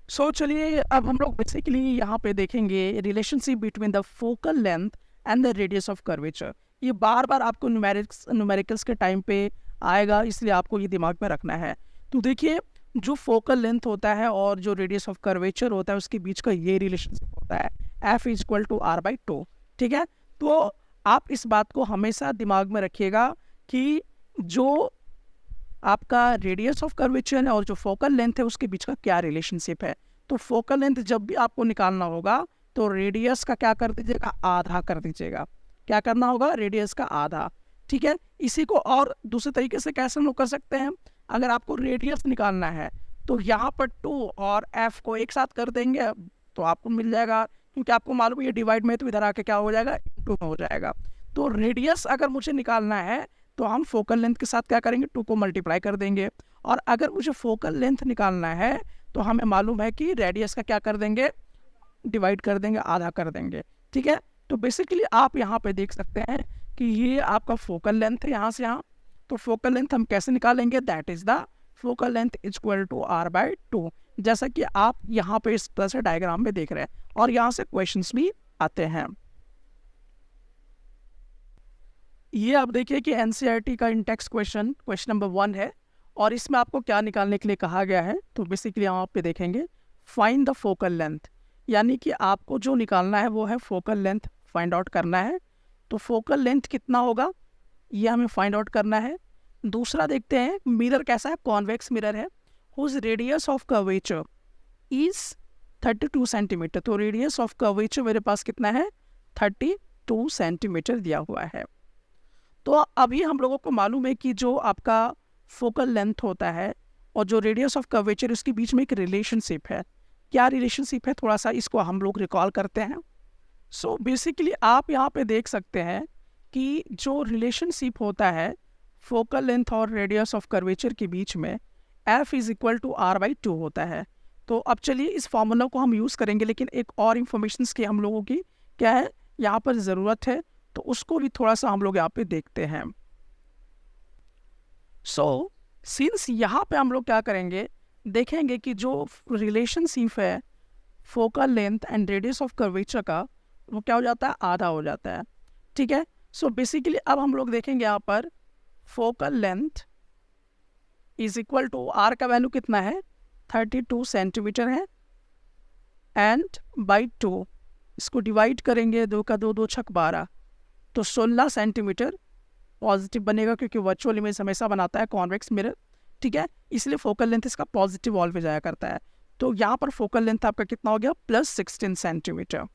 चलिए अब हम लोग बेसिकली यहाँ पे देखेंगे relationship between the focal length and the radius of curvature. ये बार बार आपको न्यूमेरिकल्स के टाइम पे आएगा, इसलिए आपको ये दिमाग में रखना है। तो देखिए, जो फोकल लेंथ होता है और जो रेडियस ऑफ कर्वेचर होता है उसके बीच का ये रिलेशनशिप होता है F=R/2। ठीक है, तो आप इस बात को हमेशा दिमाग में रखिएगा कि जो आपका रेडियस ऑफ कर्वेचर है और जो फोकल लेंथ है उसके बीच का क्या रिलेशनशिप है। तो फोकल लेंथ जब भी आपको निकालना होगा तो रेडियस का क्या कर दीजिएगा, आधा कर दीजिएगा। क्या करना होगा, रेडियस का आधा। ठीक है, इसी को और दूसरे तरीके से कैसे हम लोग कर सकते हैं, अगर आपको रेडियस निकालना है तो यहाँ पर 2 और F को एक साथ कर देंगे तो आपको मिल जाएगा, क्योंकि आपको मालूम है ये डिवाइड में तो इधर आके क्या हो जाएगा, 2 में हो जाएगा। तो रेडियस अगर मुझे निकालना है तो हम फोकल लेंथ के साथ क्या करेंगे, 2 को मल्टीप्लाई कर देंगे। और अगर मुझे फोकल लेंथ निकालना है तो हमें मालूम है कि रेडियस का क्या कर देंगे, डिवाइड कर देंगे, आधा कर देंगे। ठीक है, तो बेसिकली आप यहाँ पे देख सकते हैं कि ये आपका फोकल लेंथ है यहाँ से यहाँ। तो फोकल लेंथ हम कैसे निकालेंगे, that is the focal length equal to R/2, जैसा कि आप यहाँ पे इस तरह से डायग्राम में देख रहे हैं। और यहाँ से क्वेश्चंस भी आते हैं। ये आप देखिए कि एनसीईआरटी का इंटेक्स क्वेश्चन नंबर 1 है और इसमें आपको क्या निकालने के लिए कहा गया है। तो बेसिकली यहाँ पे देखेंगे फाइंड द फोकल लेंथ, यानी कि आपको जो निकालना है वो है फोकल लेंथ फाइंड आउट करना है। तो फोकल लेंथ कितना होगा ये हमें फाइंड आउट करना है। दूसरा देखते हैं मिरर कैसा है, कॉन्वेक्स मिरर है, whose radius of curvature is 32 centimetre. तो रेडियस ऑफ कर्वेचर मेरे पास कितना है, 32 सेंटीमीटर दिया हुआ है। तो अभी हम लोगों को मालूम है कि जो आपका फोकल लेंथ होता है और जो रेडियस ऑफ कर्वेचर उसके बीच में एक रिलेशनशिप है। क्या रिलेशनशिप है, थोड़ा सा इसको हम लोग रिकॉल करते हैं। सो बेसिकली आप यहाँ पे देख सकते हैं कि जो रिलेशनशिप होता है फोकल लेंथ और रेडियस ऑफ कर्वेचर के बीच में F=R/2 होता है। तो अब चलिए इस फॉर्मूला को हम यूज़ करेंगे, लेकिन एक और इन्फॉर्मेशन की हम लोगों की क्या है यहाँ पर ज़रूरत है, तो उसको भी थोड़ा सा हम लोग यहाँ पे देखते हैं। सिंस यहाँ पे हम लोग क्या करेंगे, देखेंगे कि जो रिलेशनशिप है focal length and radius of curvature का वो क्या हो जाता है, आधा हो जाता है। ठीक है, बेसिकली अब हम लोग देखेंगे यहाँ पर focal length is equal to R का वैल्यू कितना है, 32 सेंटीमीटर है, एंड बाई 2 इसको डिवाइड करेंगे, 2 का 2, 2 छक 12, तो 16 सेंटीमीटर पॉजिटिव बनेगा, क्योंकि वर्चुअल इमेज हमेशा बनाता है कॉन्वेक्स मिरर। ठीक है, इसलिए फोकल लेंथ इसका पॉजिटिव ऑलवेज आया करता है। तो यहाँ पर फोकल लेंथ आपका कितना हो गया, +16 सेंटीमीटर।